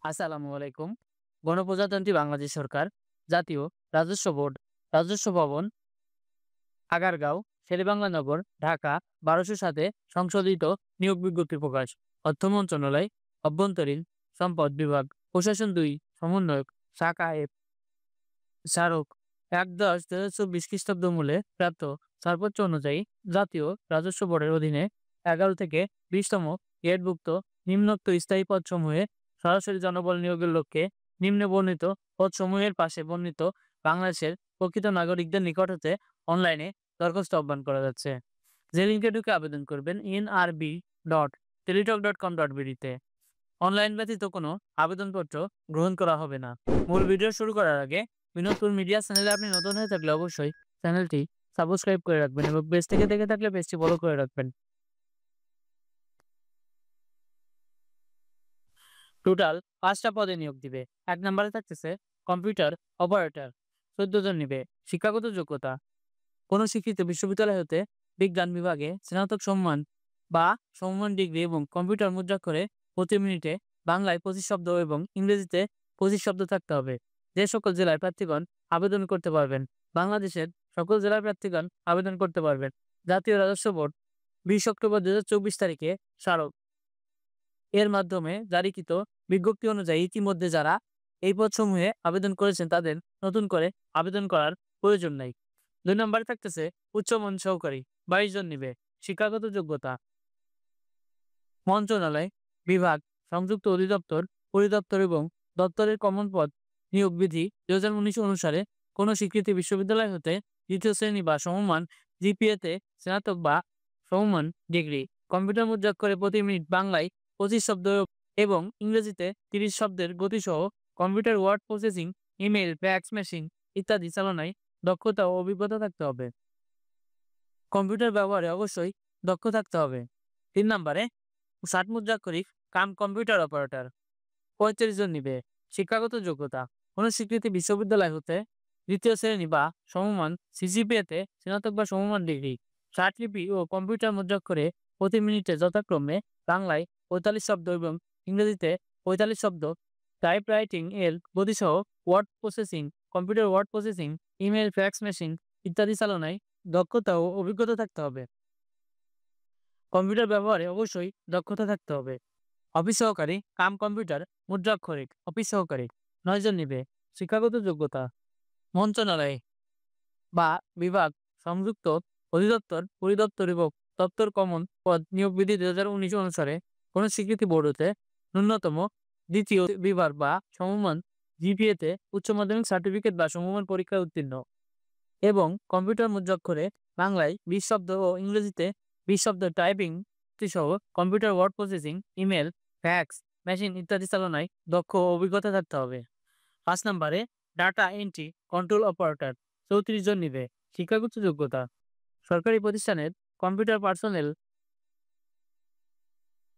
আসসালামু আলাইকুম। গণপ্রজাতন্ত্রী বাংলাদেশ সরকার, জাতীয় রাজস্ব বোর্ড, রাজস্ব ভবন, আগারগাঁও, শেরেবাংলা নগর, ঢাকা ১২০০ সংশোধিত নিয়োগ বিজ্ঞপ্তি প্রকাশ। অর্থ মন্ত্রণালয়, অভ্যন্তরীণ সম্পদ বিভাগ, প্রশাসন ২, সমন্বয়ক, শাখা এফ, স্মারক ১-১০-২০২৪ খ্রিস্টাব্দ মূলে প্রাপ্ত ছাড়পত্র অনুযায়ী জাতীয় রাজস্ব বোর্ডের অধীনে ১১ থেকে ২০তম গ্রেডভুক্ত নিম্নোক্ত স্থায়ী পদসমূহে সরাসরি জনবল নিয়োগের লক্ষ্যে নিম্নে বর্ণিত পদসমূহের পাশে বর্ণিত বাংলাদেশের প্রকৃত নাগরিকদের নিকট হতে অনলাইনে দরখাস্ত আহ্বান করা যাচ্ছে। যে লিঙ্কে ঢুকে আবেদন করবেন nrb.teletalk.com.bd তে। অনলাইন ব্যতীত কোনো আবেদনপত্র গ্রহণ করা হবে না। মূল ভিডিও শুরু করার আগে বিনোদপুর মিডিয়া চ্যানেলে আপনি নতুন হয়ে থাকলে অবশ্যই চ্যানেলটি সাবস্ক্রাইব করে রাখবেন এবং পেজ থেকে দেখে থাকলে পেজটি ফলো করে রাখবেন। টোটাল ৫টা পদে নিয়োগ দিবে। ১ নম্বরে থাকতেছে কম্পিউটার অপারেটর, ১৪ জন নিবে। শিক্ষাগত যোগ্যতা কোন স্বীকৃত বিশ্ববিদ্যালয় হতে বিজ্ঞান বিভাগে স্নাতক সম্মান বা সমমান ডিগ্রি এবং কম্পিউটার মুদ্রাক্ষরে প্রতি মিনিটে বাংলায় ২৫ শব্দ এবং ইংরেজিতে ২৫ শব্দ থাকতে হবে। যে সকল জেলায় প্রার্থীগণ আবেদন করতে পারবেন। বাংলাদেশের সকল জেলার প্রার্থীগণ আবেদন করতে পারবেন। জাতীয় রাজস্ব বোর্ড ২০ অক্টোবর ২০২৪ তারিখে স্মারক এর মাধ্যমে জারিকৃত বিজ্ঞপ্তি অনুযায়ী ইতিমধ্যে যারা এই পদসমূহে আবেদন করেছেন তাদের নতুন করে আবেদন করার প্রয়োজন নাই। ২ নম্বরে থাকতেছে উচ্চমান সহকারী, ২২ জন নিবে। শিক্ষাগত যোগ্যতা মন্ত্রণালয়, বিভাগ, সংযুক্ত অধিদপ্তর, পরিদপ্তর এবং দপ্তরের কমন পদ নিয়োগ বিধি ২০১৯ অনুসারে কোন স্বীকৃত বিশ্ববিদ্যালয় হতে ২য় শ্রেণী বা সমমান জিপিএতে স্নাতক বা সমমান ডিগ্রি, কম্পিউটার মুদ্রাক্ষরে প্রতি মিনিট বাংলায় ২৫ শব্দ এবং ইংরেজিতে ৩০ শব্দের গতিসহ computer word processing, email, fax machine ইত্যাদি চালনায় দক্ষতা ও অভিজ্ঞতা থাকতে হবে। কম্পিউটার ব্যবহারে অবশ্যই দক্ষ থাকতে হবে। ৩ নম্বরে ৬০ মুদ্রাক্ষরিক কাম কম্পিউটার অপারেটর, ৩৫ জন নিবে। শিক্ষাগত যোগ্যতা কোন স্বীকৃতি বিশ্ববিদ্যালয় হতে ২য় শ্রেণী বা সমমান সিজিপিএতে স্নাতক বা সমমান ডিগ্রি, ৬০ লিপি ও কম্পিউটার মুদ্রাক্ষরে প্রতি মিনিটে যথাক্রমে বাংলায় ৪৫ শব্দ এবং ইংরেজিতে ৪৫ শব্দ, টাইপরাইটিং এর গতিসহ word processing, computer word processing, email, fax machine ইত্যাদি চালনায় দক্ষতা ও অভিজ্ঞতা থাকতে হবে। কম্পিউটার ব্যবহারে অবশ্যই দক্ষতা থাকতে হবে। অফিস সহকারী কাম কম্পিউটার মুদ্রাক্ষরিক অফিস সহকারী ৯ জন নিবে। শিক্ষাগত যোগ্যতা মন্ত্রণালয় বা বিভাগ, সংযুক্ত অধিদপ্তর, পরিদপ্তর এবং দপ্তর কমন পদ নিয়োগ বিধি ২০১৯ অনুসারে কোন স্বীকৃতি বোর্ড হতে ন্যূনতম ২য় বিভাগ বা সমমান জিপিএতে উচ্চ মাধ্যমিক সার্টিফিকেট বা সমমান পরীক্ষায় উত্তীর্ণ এবং কম্পিউটার মুদ্রাক্ষরে বাংলায় ২০ শব্দ ও ইংরেজিতে ২০ শব্দ টাইপিং সহ computer word processing, email, fax machine ইত্যাদি চালনায় দক্ষ ও অভিজ্ঞতা থাকতে হবে। ৫ নম্বরে ডাটা এন্ট্রি কন্ট্রোল অপারেটর, ৩৪ জন নিবে। শিক্ষাগত যোগ্যতা সরকারি প্রতিষ্ঠানের কম্পিউটার পার্সোনেল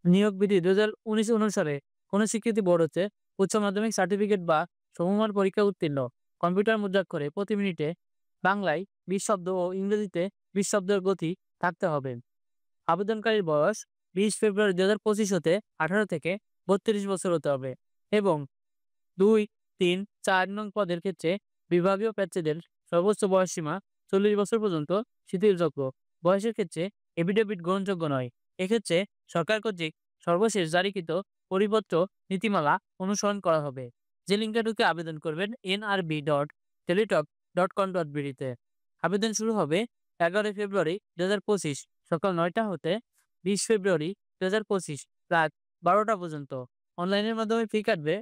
নিয়োগ বিধি ২০১৯ অনুসারে কোন স্বীকৃতি বোর্ড হতে উচ্চ মাধ্যমিক সার্টিফিকেট বা সমমান পরীক্ষা উত্তীর্ণ, কম্পিউটার মুদ্রাক্ষরে প্রতি মিনিটে বাংলায় ২০ শব্দ ও ইংরেজিতে ২০ শব্দের গতি থাকতে হবে। আবেদনকারীর বয়স ২০ ফেব্রুয়ারি ২০২৫ হতে ১৮ থেকে ৩২ বছর হতে হবে এবং ২, ৩, ৪ নং পদের ক্ষেত্রে বিভাগীয় প্রার্থীদের সর্বোচ্চ বয়সসীমা ৪০ বছর পর্যন্ত শিথিলযোগ্য। বয়সের ক্ষেত্রে এফিডেভিট গ্রহণযোগ্য নয়। এক্ষেত্রে সরকার কর্তৃক সর্বশেষ জারিকৃত পরিপত্র নীতিমালা অনুসরণ করা হবে। যে লিঙ্কে ঢুকে আবেদন করবেন nrb.teletalk.com.bd তে। আবেদন শুরু হবে ১১ ফেব্রুয়ারি ২০২৫ সকাল ৯টা হতে ২০ ফেব্রুয়ারি ২০২৫ রাত ১২টা পর্যন্ত। অনলাইনের মাধ্যমে ফি কাটবে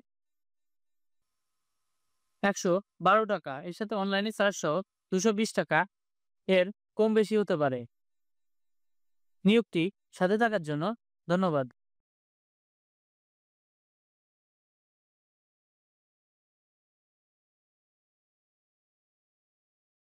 ১১২ টাকা। এর সাথে অনলাইনে চার্জ সহ ২২০ টাকা এর কম বেশি হতে পারে। নিয়োগটি সাথে থাকার জন্য ধন্যবাদ।